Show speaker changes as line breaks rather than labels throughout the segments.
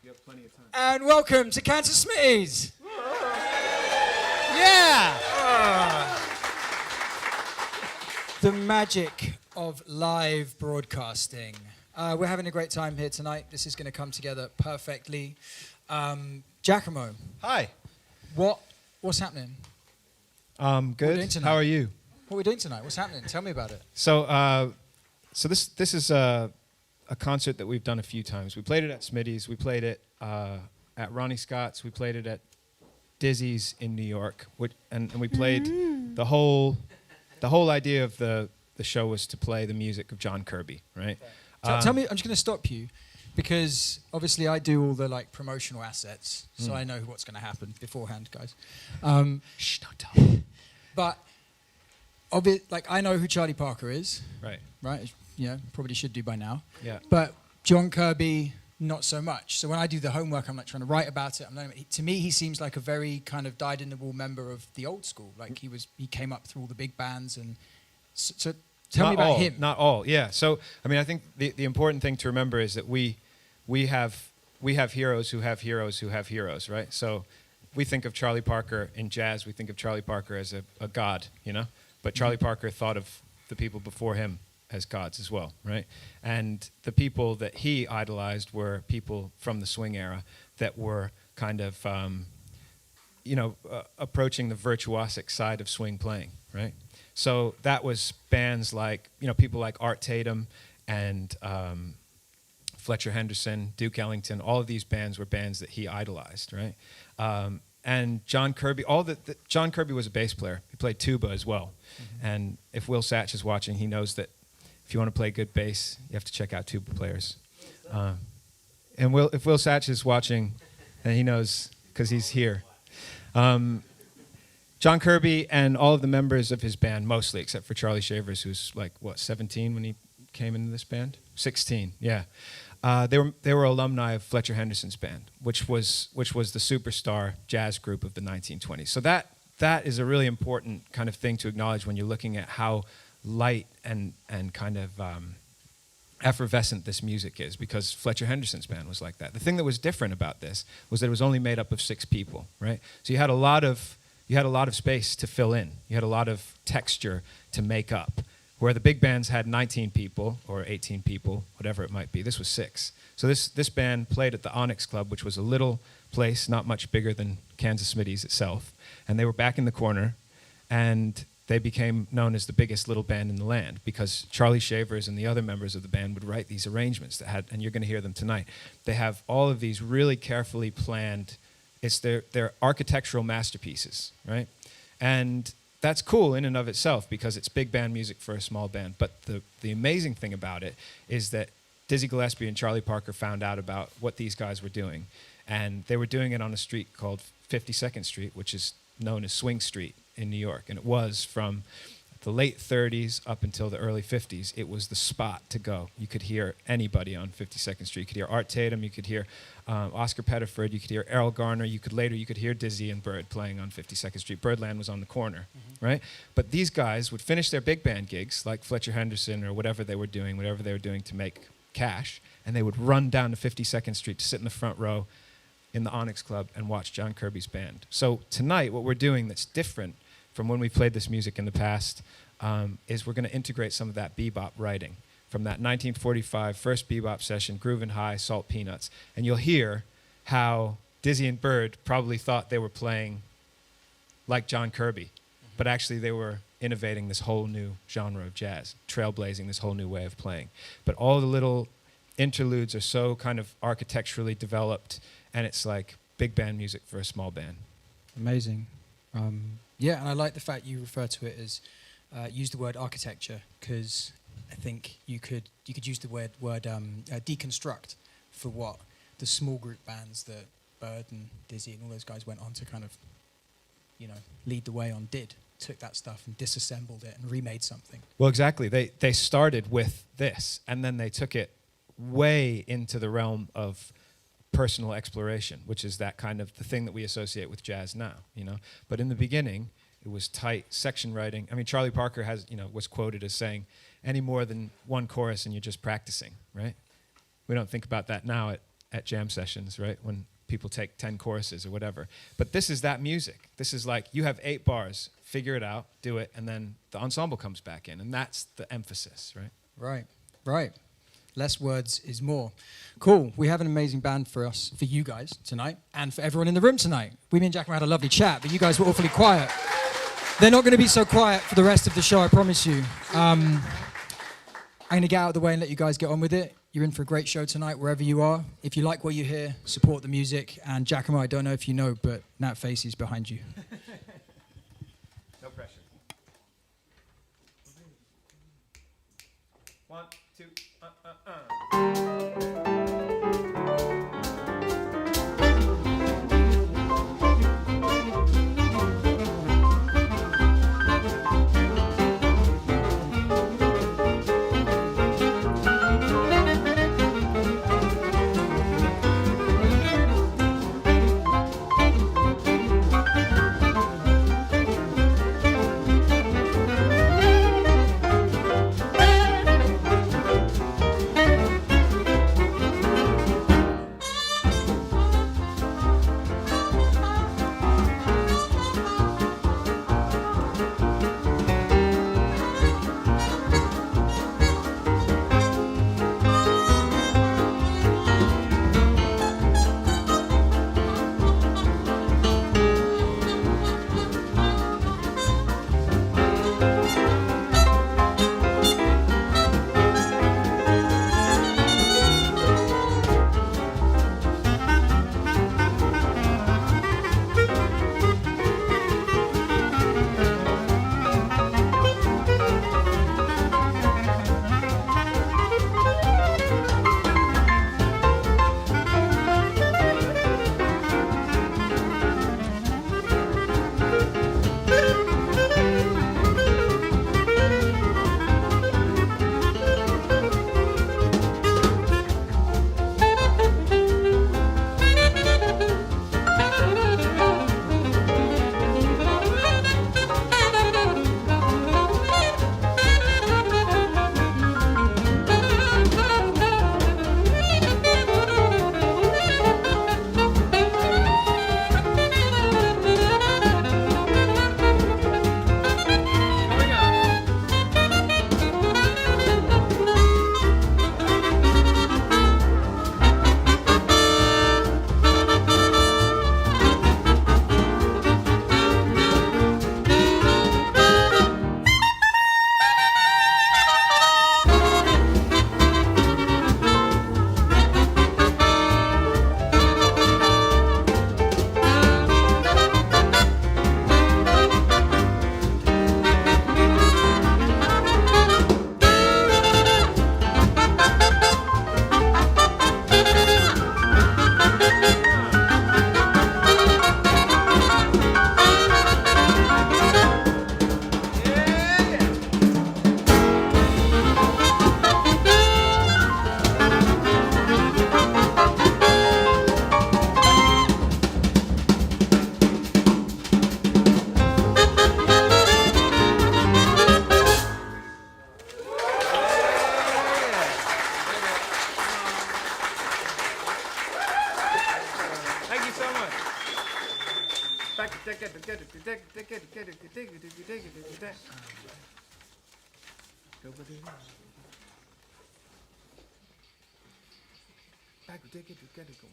You have plenty of time.
And welcome to Kansas Smithies. Yeah. The magic of live broadcasting. We're having a great time here tonight. This is going to come together perfectly. Giacomo.
Hi.
What's happening?
Good. How are you?
What are we doing tonight? What's happening? Tell me about it.
So this is a concert that we've done a few times. We played it at Smitty's. We played it at Ronnie Scott's. We played it at Dizzy's in New York. And we played the whole idea of the show was to play the music of John Kirby, right?
Tell me. I'm just going to stop you because obviously I do all the promotional assets, so I know what's going to happen beforehand, guys.
Shh, don't tell me.
But I know who Charlie Parker is.
Right.
Right. Probably should do by now.
Yeah.
But John Kirby, not so much. So when I do the homework, I'm trying to write about it. To me, he seems like a very kind of dyed-in-the-wool member of the old school. Like he came up through all the big bands, and so tell me about him.
Not all. Yeah. So I think the important thing to remember is that we have heroes who have heroes who have heroes, right? So we think of Charlie Parker in jazz. We think of Charlie Parker as a god, But Charlie Parker thought of the people before him as gods as well, right? And the people that he idolized were people from the swing era that were kind of, approaching the virtuosic side of swing playing, right? So that was bands like, people like Art Tatum and Fletcher Henderson, Duke Ellington. All of these bands were bands that he idolized, right? And John Kirby, John Kirby was a bass player. He played tuba as well. Mm-hmm. And if Will Satch is watching, he knows that if you want to play good bass, you have to check out tuba players. And if Will Satch is watching, and he knows because he's here. John Kirby and all of the members of his band, mostly, except for Charlie Shavers, who's 17 when he came into this band? 16, yeah. They were alumni of Fletcher Henderson's band, which was the superstar jazz group of the 1920s. So that is a really important kind of thing to acknowledge when you're looking at how light and kind of effervescent this music is, because Fletcher Henderson's band was like that. The thing that was different about this was that it was only made up of 6 people, right? So you had a lot of space to fill in. You had a lot of texture to make up. Where the big bands had 19 people or 18 people, whatever it might be. This was 6. So this band played at the Onyx Club, which was a little place, not much bigger than Kansas Smitty's itself. And they were back in the corner, and they became known as the biggest little band in the land because Charlie Shavers and the other members of the band would write these arrangements and you're going to hear them tonight. They have all of these really carefully planned, it's their architectural masterpieces, right? And that's cool in and of itself because it's big band music for a small band. But the amazing thing about it is that Dizzy Gillespie and Charlie Parker found out about what these guys were doing. And they were doing it on a street called 52nd Street, which is known as Swing Street in New York. And it was from the late 30s up until the early 50s. It was the spot to go. You could hear anybody on 52nd Street. You could hear Art Tatum. You could hear Oscar Pettiford. You could hear Errol Garner. You could hear Dizzy and Bird playing on 52nd Street. Birdland was on the corner, right? But these guys would finish their big band gigs, like Fletcher Henderson or whatever they were doing to make cash, and they would run down to 52nd Street to sit in the front row in the Onyx Club and watch John Kirby's band. So tonight, what we're doing that's different from when we played this music in the past is we're going to integrate some of that bebop writing from that 1945 first bebop session, Groovin' High, Salt Peanuts. And you'll hear how Dizzy and Bird probably thought they were playing like John Kirby, but actually they were innovating this whole new genre of jazz, trailblazing this whole new way of playing. But all the little interludes are so kind of architecturally developed, and it's like big band music for a small band.
Amazing. Yeah, and I like the fact you refer to it as use the word architecture, because I think you could use the word deconstruct for what the small group bands that Bird and Dizzy and all those guys went on to kind of, lead the way on took that stuff and disassembled it and remade something.
Well, exactly. They started with this, and then they took it way into the realm of personal exploration, which is that kind of the thing that we associate with jazz now, But in the beginning, it was tight section writing. I mean, Charlie Parker was quoted as saying, any more than one chorus and you're just practicing, right? We don't think about that now at jam sessions, right? When people take 10 choruses or whatever. But this is that music. This is like, you have 8 bars, figure it out, do it, and then the ensemble comes back in. And that's the emphasis, right?
Right. Less words is more. Cool. We have an amazing band for you guys tonight, and for everyone in the room tonight. Me and Giacomo had a lovely chat, but you guys were awfully quiet. They're not going to be so quiet for the rest of the show, I promise you. I'm going to get out of the way and let you guys get on with it. You're in for a great show tonight, wherever you are. If you like what you hear, support the music. And Giacomo, I don't know if you know, but Nat Facey's behind you.
No pressure. 1, 2,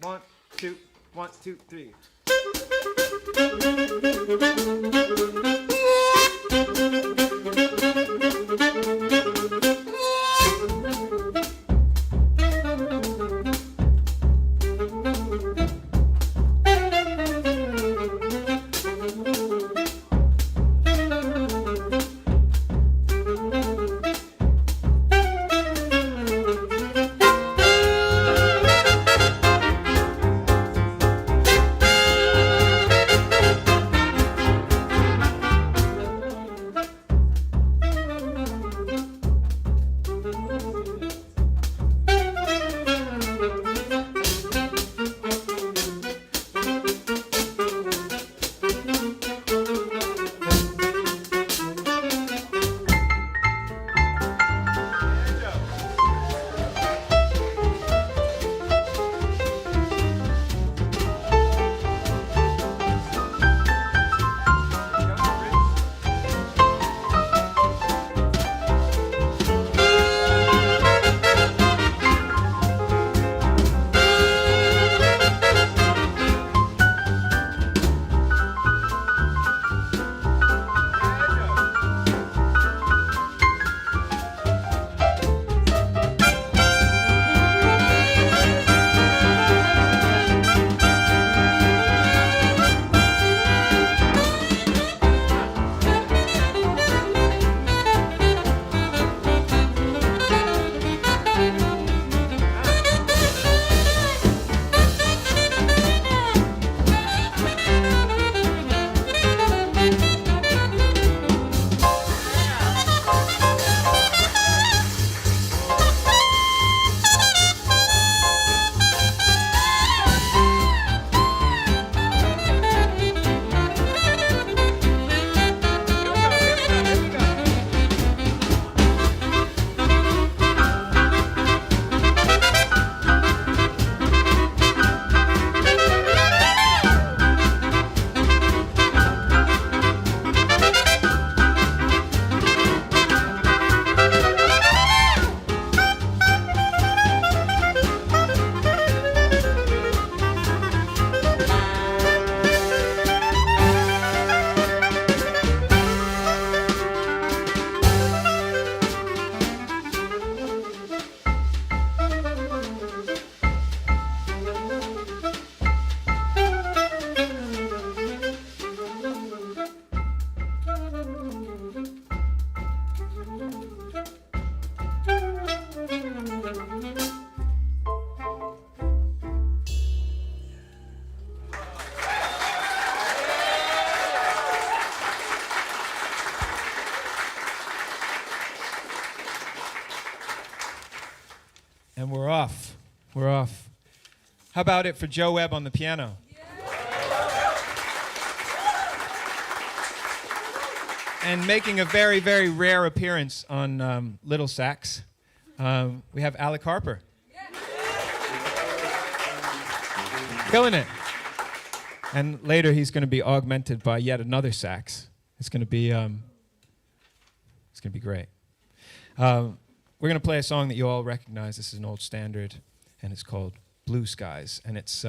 One, two, 1, 2, 3. And we're off. We're off. How about it for Joe Webb on the piano? And making a very, very rare appearance on little sax, we have Alec Harper. Killing it. And later he's going to be augmented by yet another sax. It's going to be great. We're going to play a song that you all recognize. This is an old standard, and it's called Blue Skies. And it's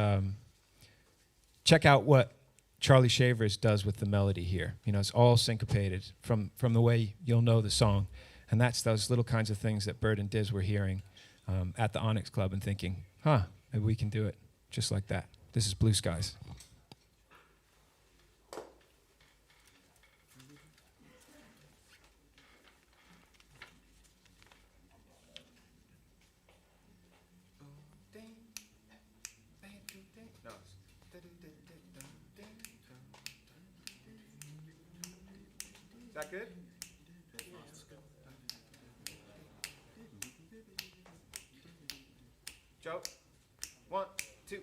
check out what Charlie Shavers does with the melody here. You know, it's all syncopated from the way you'll know the song. And that's those little kinds of things that Bird and Diz were hearing at the Onyx Club and thinking, maybe we can do it just like that. This is Blue Skies. Is that good? Joe, 1, 2.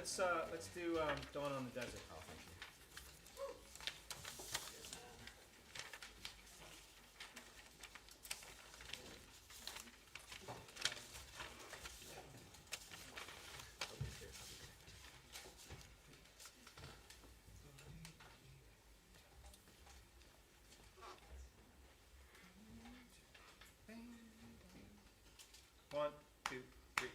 Let's do Dawn on the Desert. Oh, thank you. One, two, three.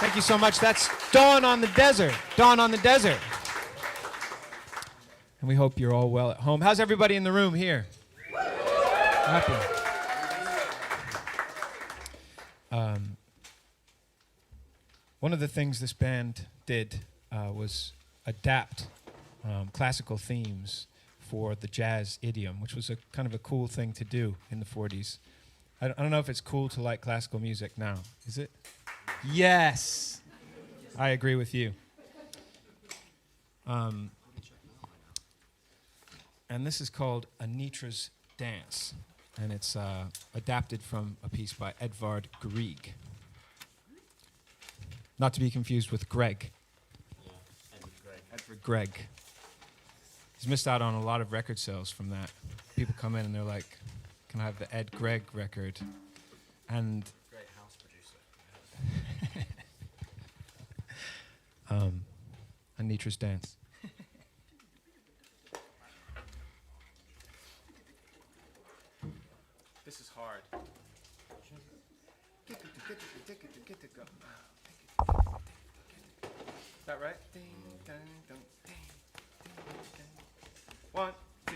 Thank you so much. That's Dawn on the Desert. Dawn on the Desert. And we hope you're all well at home. How's everybody in the room here? Happy. One of the things this band did was adapt classical themes for the jazz idiom, which was a kind of a cool thing to do in the 40s. I don't know if it's cool to like classical music now. Is it? Yes. I agree with you. And this is called Anitra's Dance. And it's adapted from a piece by Edvard Grieg. Not to be confused with Greg.
Yeah,
Edvard Grieg. He's missed out on a lot of record sales from that. People come in and they're like, can I have the Ed Grieg record? And
great house producer.
Anitra's Dance. This is hard. Get to go. that right? Ding, dong, dong, ding, ding, ding. 1, 2,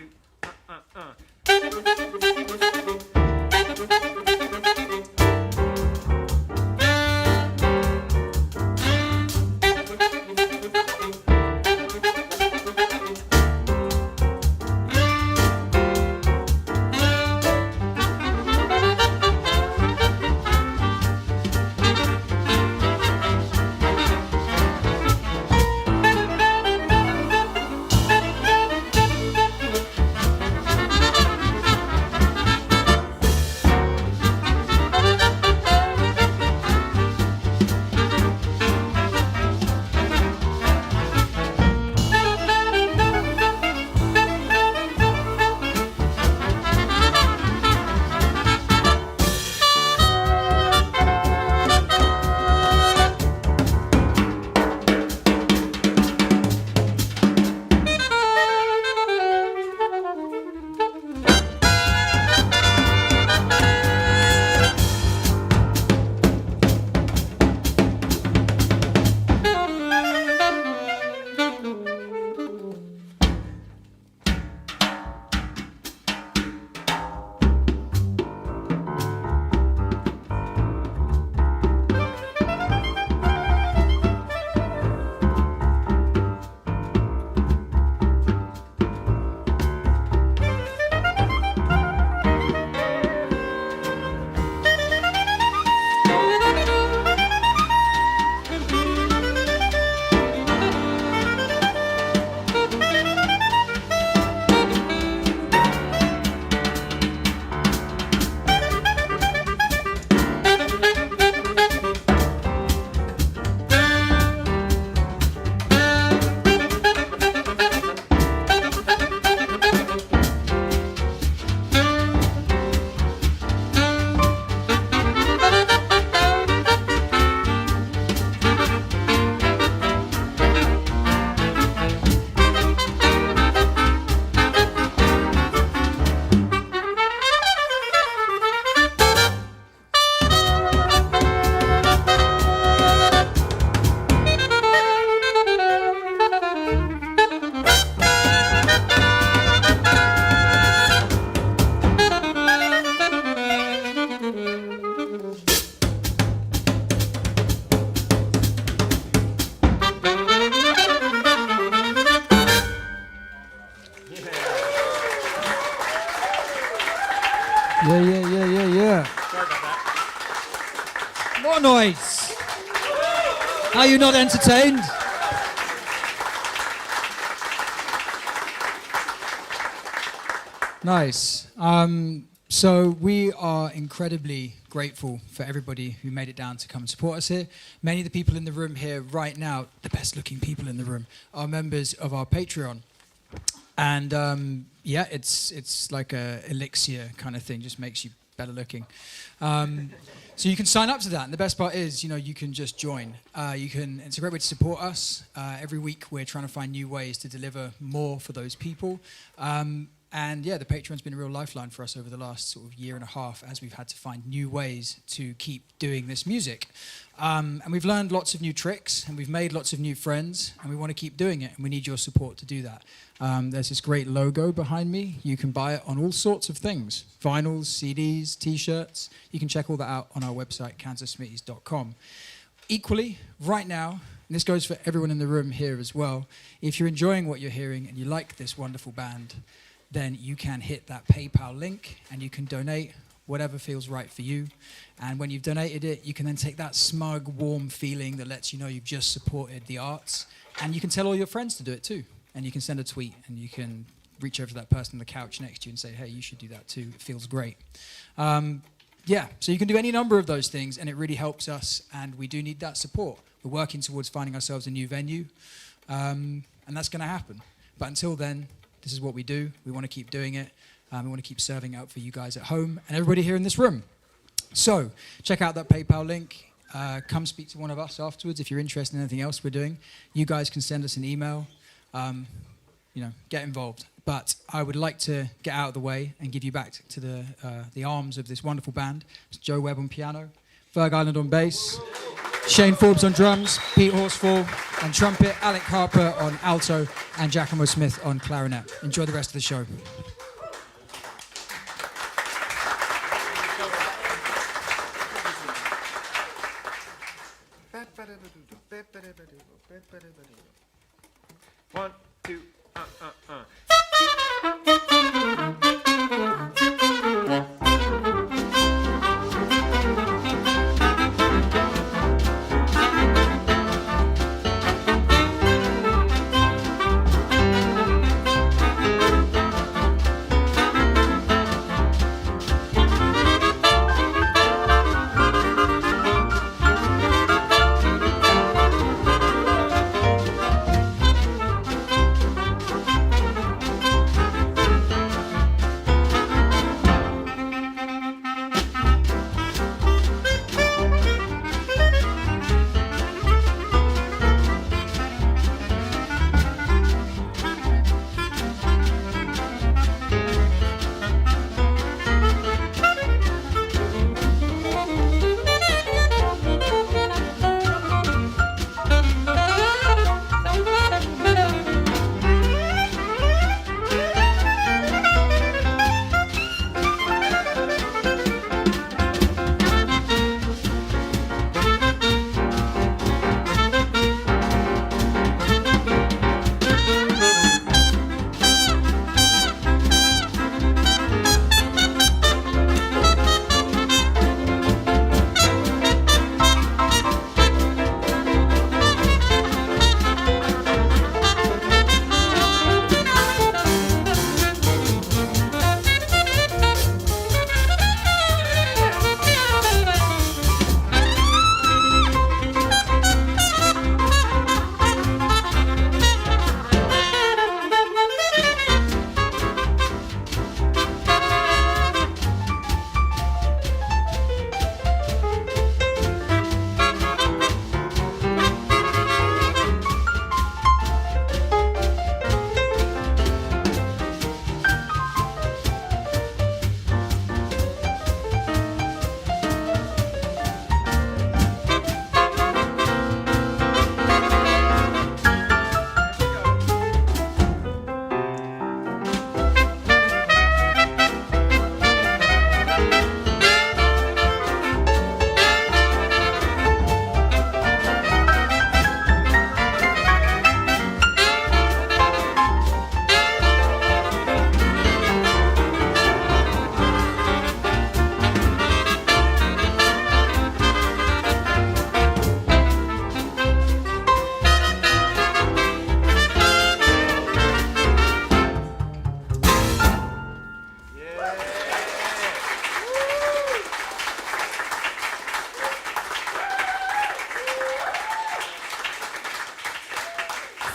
Yeah.
Sorry about that.
More noise. Are you not entertained? Nice. So we are incredibly grateful for everybody who made it down to come and support us here. Many of the people in the room here right now, the best looking people in the room, are members of our Patreon. And yeah, it's like a elixir kind of thing, just makes you better looking. So you can sign up to that, and the best part is, you can just join. It's a great way to support us. Every week we're trying to find new ways to deliver more for those people. And yeah, the Patreon's been a real lifeline for us over the last sort of year and a half as we've had to find new ways to keep doing this music. And we've learned lots of new tricks, and we've made lots of new friends, and we want to keep doing it, and we need your support to do that. There's this great logo behind me. You can buy it on all sorts of things: vinyls, CDs, T-shirts. You can check all that out on our website, kansasmitties.com. Equally, right now, and this goes for everyone in the room here as well, if you're enjoying what you're hearing and you like this wonderful band, then you can hit that PayPal link and you can donate whatever feels right for you. And when you've donated it, you can then take that smug, warm feeling that lets you know you've just supported the arts. And you can tell all your friends to do it too. And you can send a tweet, and you can reach over to that person on the couch next to you and say, hey, you should do that too. It feels great. Yeah, so you can do any number of those things, and it really helps us, and we do need that support. We're working towards finding ourselves a new venue, and that's going to happen. But until then, this is what we do. We want to keep doing it. We want to keep serving out for you guys at home and everybody here in this room. So check out that PayPal link. Come speak to one of us afterwards if you're interested in anything else we're doing. You guys can send us an email. Get involved. But I would like to get out of the way and give you back to the arms of this wonderful band. It's Joe Webb on piano, Ferg Island on bass. Shane Forbes on drums, Pete Horsfall on trumpet, Alec Harper on alto, and Giacomo Smith on clarinet. Enjoy the rest of the show.
One, two,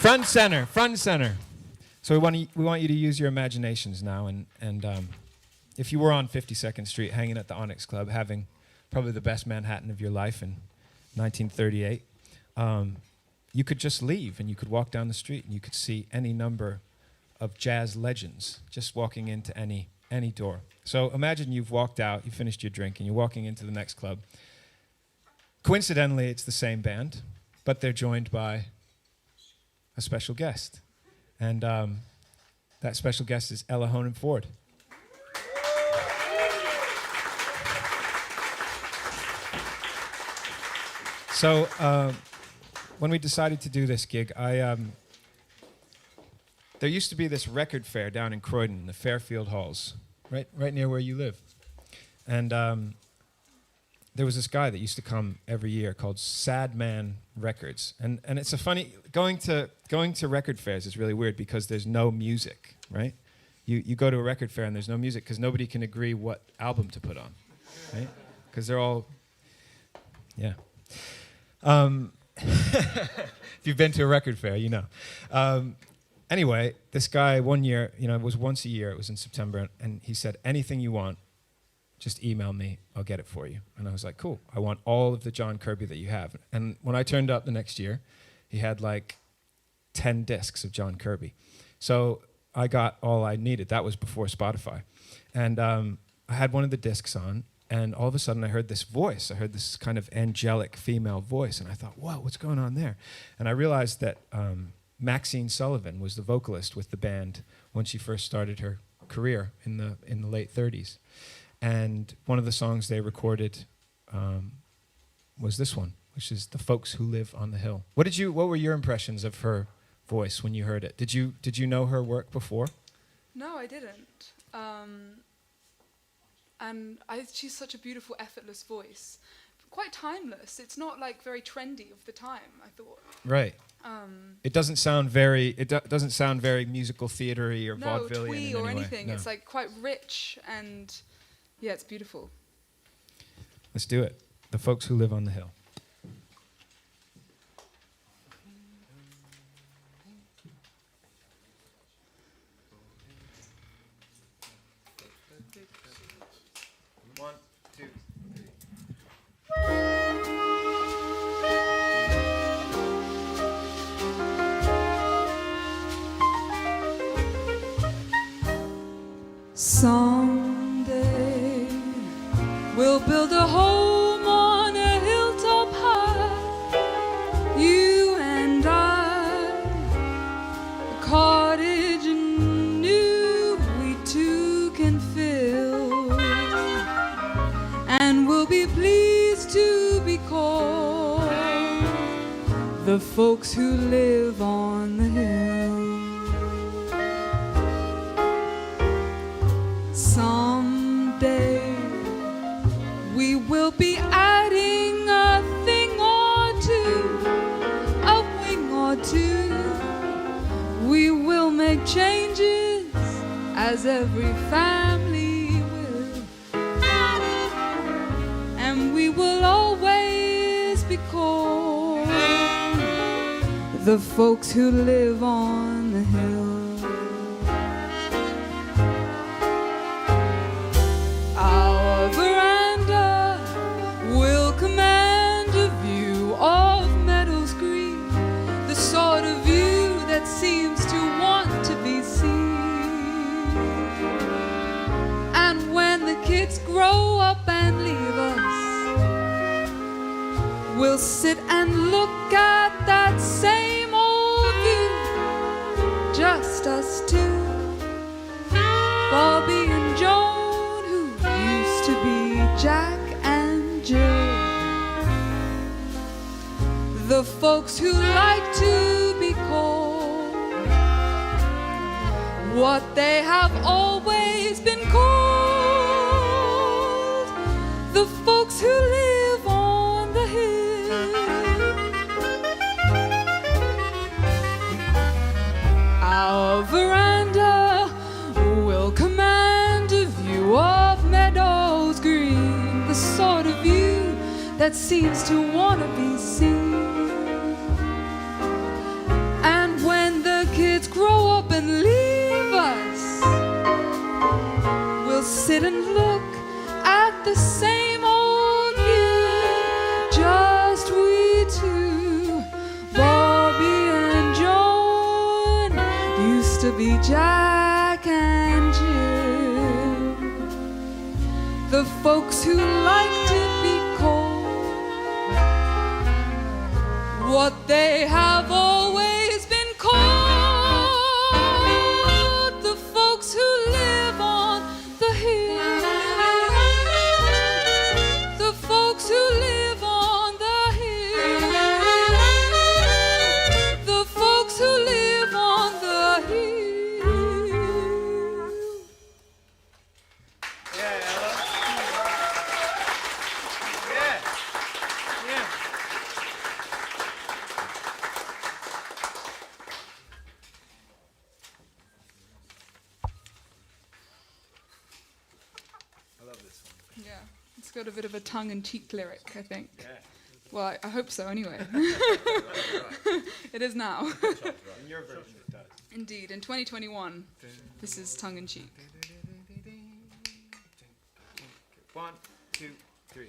Front center, front center. So we want you to use your imaginations now, and if you were on 52nd Street hanging at the Onyx Club, having probably the best Manhattan of your life in 1938, you could just leave and you could walk down the street and you could see any number of jazz legends just walking into any door. So imagine you've walked out, you finished your drink, and you're walking into the next club. Coincidentally, it's the same band, but they're joined by a special guest. And that special guest is Ella Honen-Ford. So when we decided to do this gig, there used to be this record fair down in Croydon, the Fairfield Halls, right near where you live. And there was this guy that used to come every year called Sad Man Records. And it's a funny, going to record fairs is really weird because there's no music, right? You go to a record fair and there's no music because nobody can agree what album to put on, right? Because they're all, yeah. If you've been to a record fair, you know. Anyway, this guy one year, it was once a year, it was in September, and he said, anything you want, just email me, I'll get it for you. And I was like, cool, I want all of the John Kirby that you have. And when I turned up the next year, he had like 10 discs of John Kirby. So I got all I needed. That was before Spotify. And I had one of the discs on, And all of a sudden I heard this voice. I heard this kind of angelic female voice. And I thought, whoa, what's going on there? And I realized that Maxine Sullivan was the vocalist with the band when she first started her career in the late 30s. And one of the songs they recorded was this one, which is The Folks Who Live on the Hill. What were your impressions of her voice when you heard it? Did you know her work before?
No, I didn't. And she's such a beautiful, effortless voice. Quite timeless. It's not like very trendy of the time, I thought.
Right. It doesn't sound very. Doesn't sound very musical theater-y or vaudevillian
twee
in any
or
way.
anything.
No.
It's like quite rich and yeah, it's beautiful.
Let's do it. The Folks Who Live on the Hill. One, two, three.
Someday we'll build a home on a hilltop high, you and I, a cottage new we two can fill, and we'll be pleased to be called the folks who live on the hill. Someday we will be adding a thing or two, a wing or two. We will make changes as every family will, and we will always be called the folks who live on the hill. Our veranda will command a view of meadows green, the sort of view that seems to want to be seen. And when the kids grow up and leave us, we'll sit and look at that same old view, just us two, Bobby and Joan, to be Jack and Jill, the folks who like to be called what they have always been called, the folks who live on the hill. Our veranda will command a view of meadows green, the sort of view that seems to want to be seen. And when the kids grow up and leave us, we'll sit and look at the same old view, just we two, Bobby and Joan, used to be Jack and Jill, the folks who like to be called what they have always been called, the folks who live on the hill, the folks who live on the hill, the folks who live on the hill.
Yeah, Ella. Yeah. Yeah. I love this one.
Yeah, it's got a bit of a tongue-in-cheek lyric, I think.
Yeah.
Well, I hope so anyway. It is now.
In your version it does.
Indeed, in 2021, this is tongue-in-cheek.
1, 2, 3.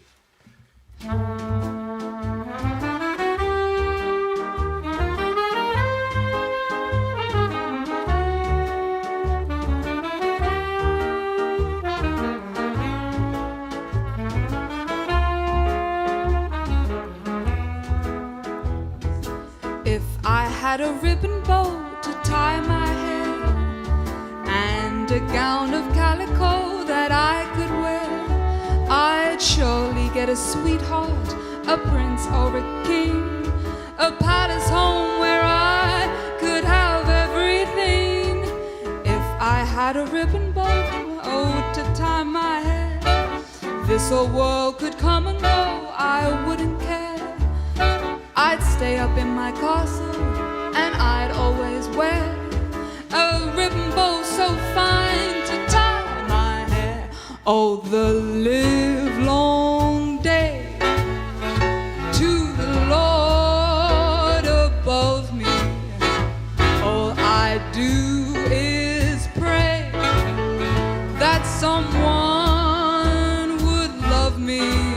If I had a ribbon bow to tie my hair and a gown of calico that I could wear, I'd surely get a sweetheart, a prince or a king, a palace home where I could have everything. If I had a ribbon bow, oh, to tie my hair, this old world could come and go, I wouldn't care. I'd stay up in my castle and I'd always wear a ribbon bow so fine to tie my hair. Oh, the livelong day to the Lord above me. All I do is pray that someone would love me.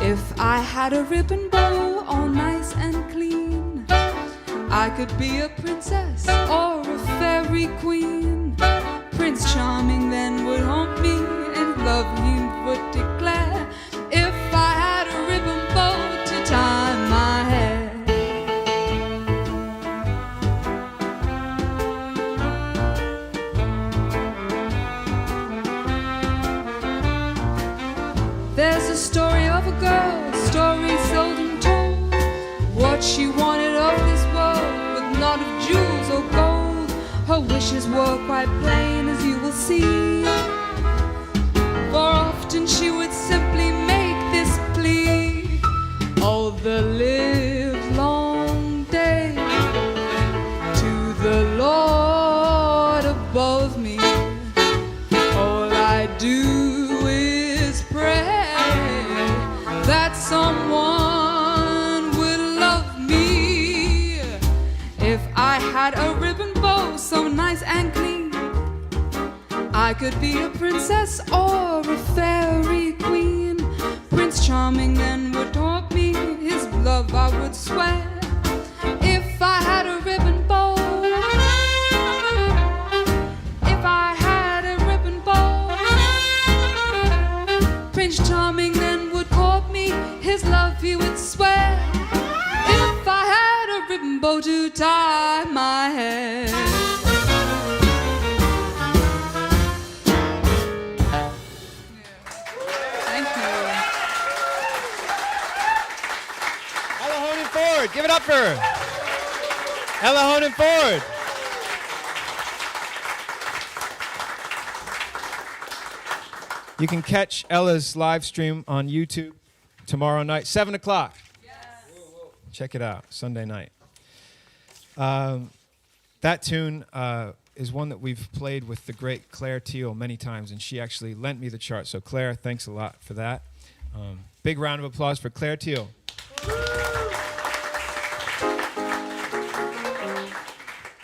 If I had a ribbon bow all nice and clean, I could be a princess or a fairy queen. Prince Charming then would haunt me and love he would declare. If I had a ribbon bow to tie my hair. There's a story of a girl, story seldom told, what she wanted of this world with not of jewels or gold. Her wishes were quite plain, as you will see, for often she would simply make this plea. All the livelong day to the Lord above me. All I do is pray that someone would love me. If I had a ribbon bow so nice and clean, I could be a princess or a fairy queen. Prince Charming then would taunt me his love, I would swear. If I had a ribbon bow, if I had a ribbon bow, Prince Charming then would court me his love, he would swear. If I had a ribbon bow to tie my hair. Thank you.
Ella Honen-Ford, give it up for her. Ella Honen-Ford. You can catch Ella's live stream on YouTube tomorrow night, 7 o'clock.
Yes.
Check it out, Sunday night. That tune is one that we've played with the great Claire Teal many times, and she actually lent me the chart. So Claire, thanks a lot for that. Big round of applause for Claire Teal.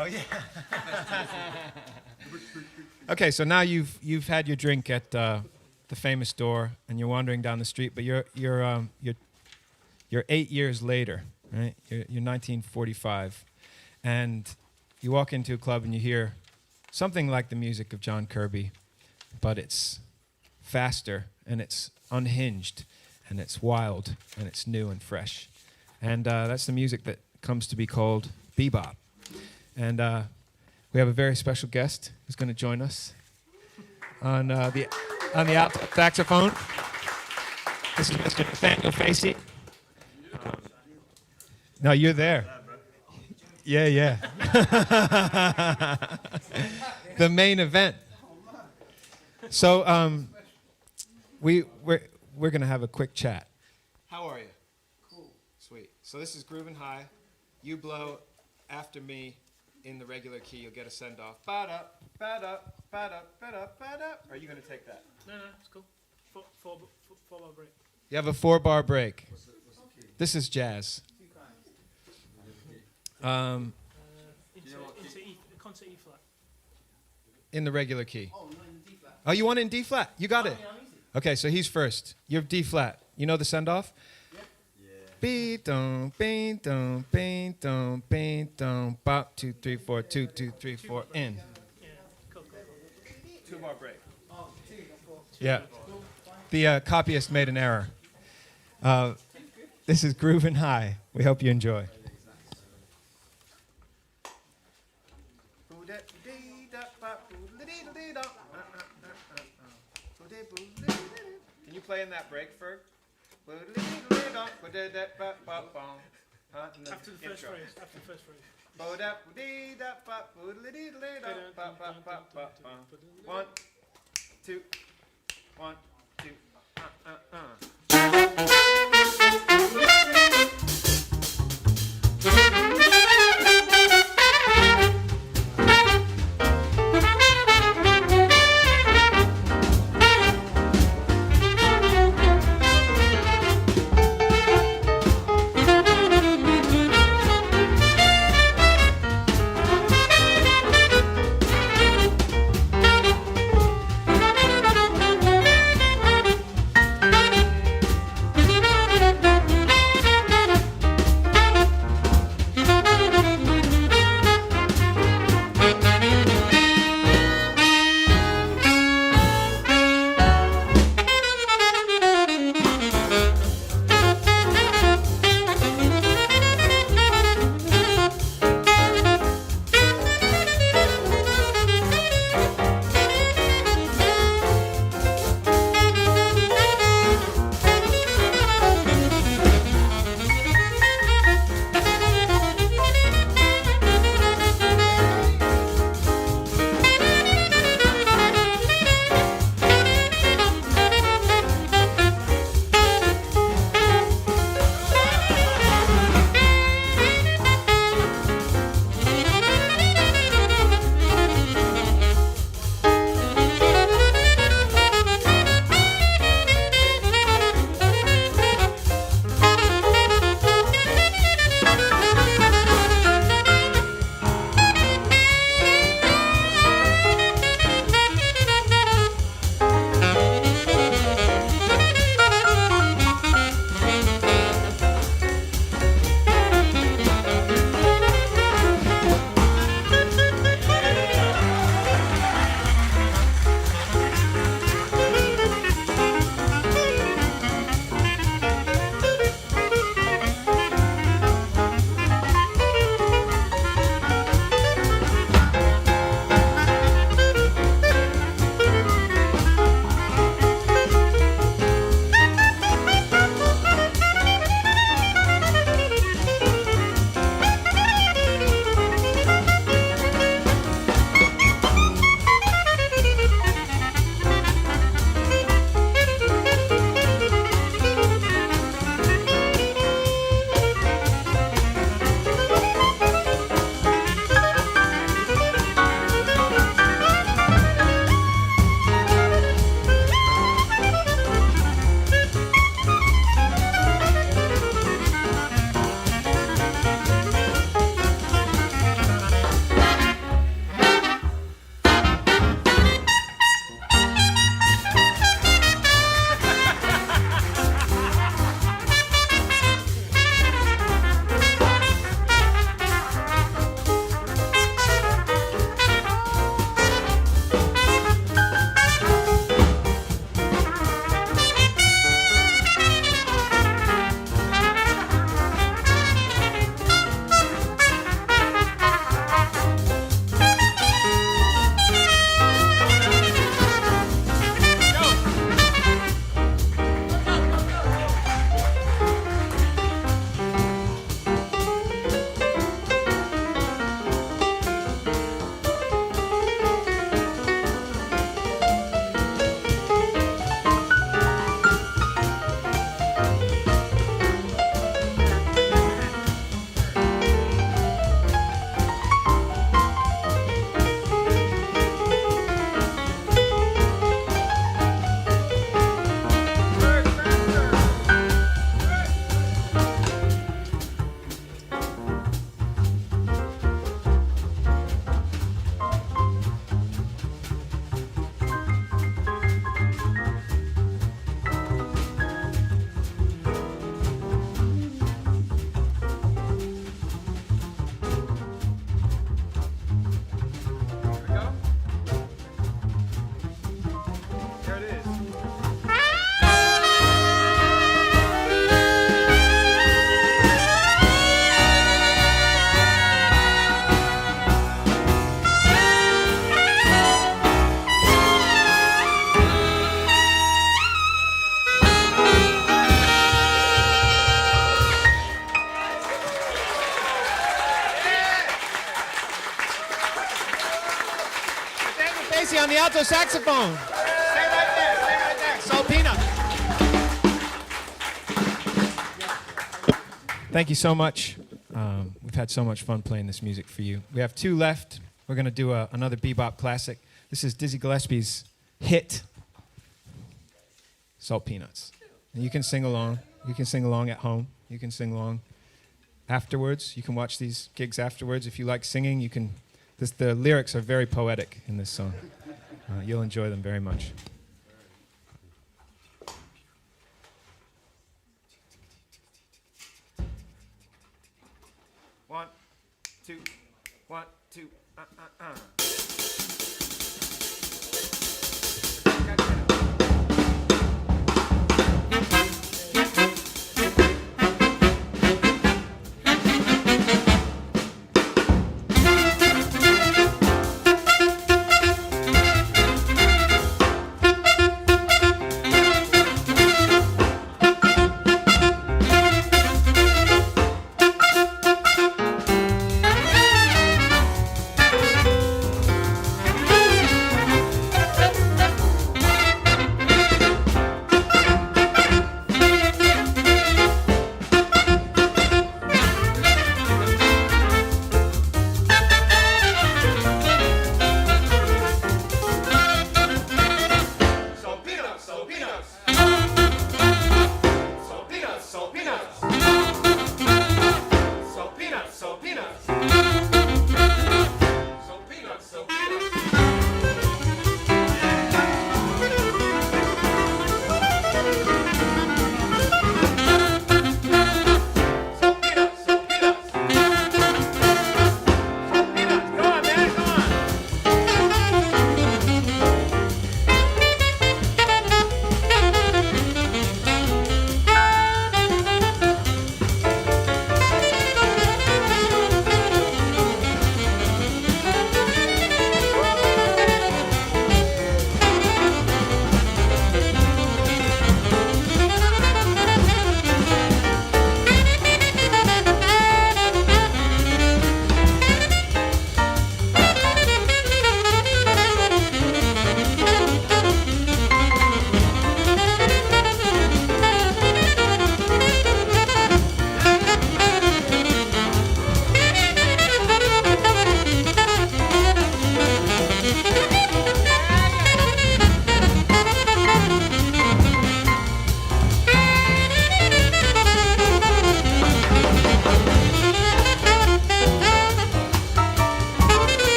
Oh yeah. Okay, so now you've had your drink at the famous door, and you're wandering down the street, but you're 8 years later, right? You're 1945, and you walk into a club and you hear something like the music of John Kirby, but it's faster and it's unhinged and it's wild and it's new and fresh, and that's the music that comes to be called bebop. And we have a very special guest who's going to join us on the alto saxophone. This is Mr. Nathaniel Facey. No, you're there. Yeah. The main event. So we're going to have a quick chat. How are you? Cool. Sweet. So this is Groovin' High. You blow after me. In the regular key, you'll get a send-off. Ba-da, ba-da, ba-da, ba-da, ba-da. Are you going to take that?
No, it's cool. Four-bar break.
You have a 4-bar break. What's the key? This is jazz.
Into concert E flat.
In the regular key. Oh, no, in D flat. Oh, you want it in D flat? You got it. Yeah, okay, so he's first. You're D flat. You know the send-off? Beat dum, beat dum, beat dum, beat dum, bop, 2, 3, 4, 2, 2, 3, 4, in.
Yeah, cool.
2-bar break. Yeah. The copyist made an error. This is Groovin' High. We hope you enjoy. play in that break, Ferg?
After the first phrase. After the first phrase.
One, two, one, two. Facey on the alto saxophone. Stay right there. Salt Peanut. Thank you so much. We've had so much fun playing this music for you. We have 2 left. We're going to do another bebop classic. This is Dizzy Gillespie's hit, Salt Peanuts. And you can sing along. You can sing along at home. You can sing along afterwards. You can watch these gigs afterwards. If you like singing, you can. The lyrics are very poetic in this song. You'll enjoy them very much. 1, 2, 1, 2.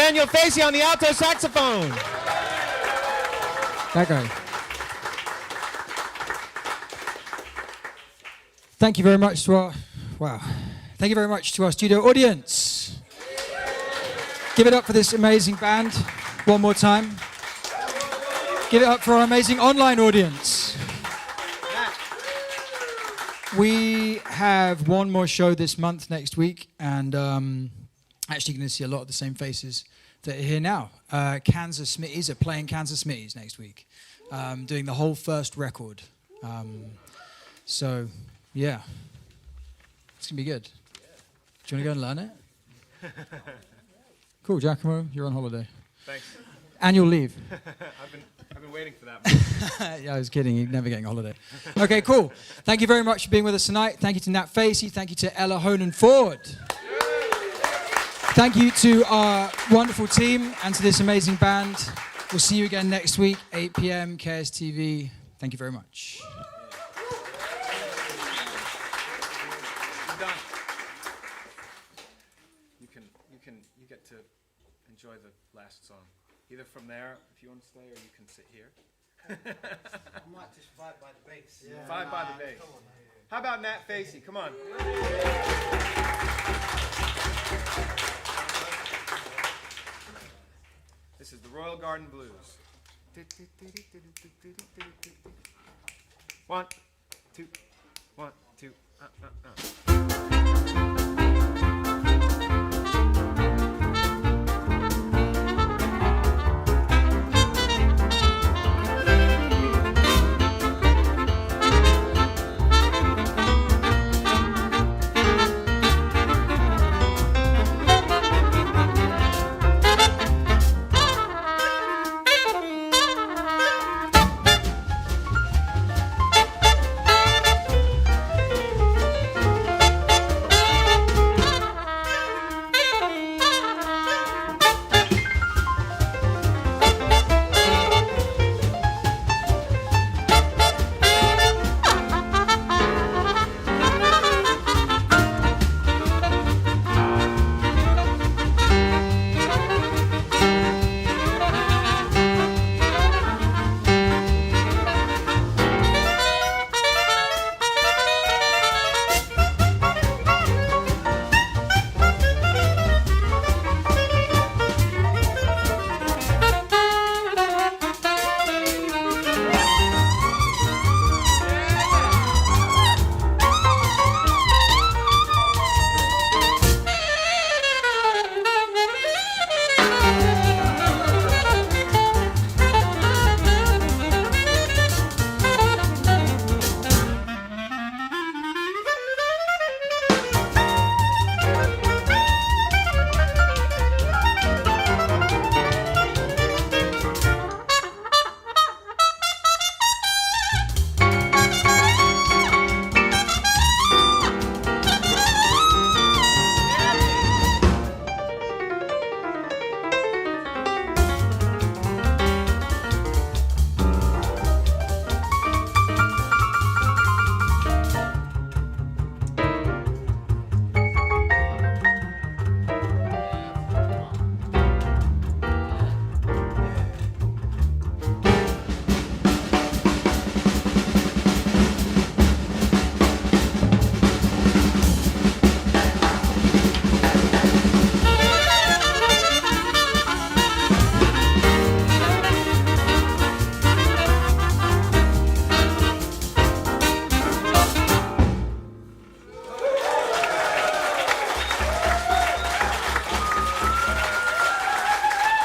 Nathaniel Facey on the alto saxophone.
That guy. Thank you very much to our, Thank you very much to our studio audience. Give it up for this amazing band one more time. Give it up for our amazing online audience. We have one more show this month next week, and actually going to see a lot of the same faces that are here now. Kansas Smitties are playing Kansas Smitties next week, doing the whole first record. So, yeah, it's going to be good. Do you want to go and learn it? Cool, Giacomo, you're on holiday.
Thanks.
Annual leave.
I've been waiting for that.
Yeah, I was kidding. You're never getting a holiday. Okay, cool. Thank you very much for being with us tonight. Thank you to Nat Facey. Thank you to Ella Honen-Ford. Thank you to our wonderful team and to this amazing band. We'll see you again next week, 8 p.m. KSTV. Thank you very much.
You get to enjoy the last song. Either from there, if you want to stay, or you can sit here.
I might just vibe by the bass.
Yeah. Vibe by the bass. How about Nat Facey? Come on. This is the Royal Garden Blues. 1, 2, 1, 2.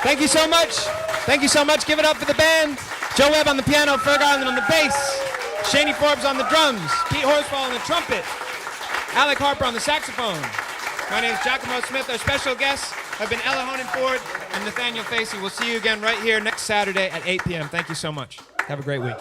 Thank you so much. Thank you so much. Give it up for the band. Joe Webb on the piano, Ferg on the bass, Shaney Forbes on the drums, Pete Horsfall on the trumpet, Alec Harper on the saxophone. My name is Giacomo Smith. Our special guests have been Ella Honen-Ford and Nathaniel Facey. We'll see you again right here next Saturday at 8 p.m. Thank you so much. Have a great week.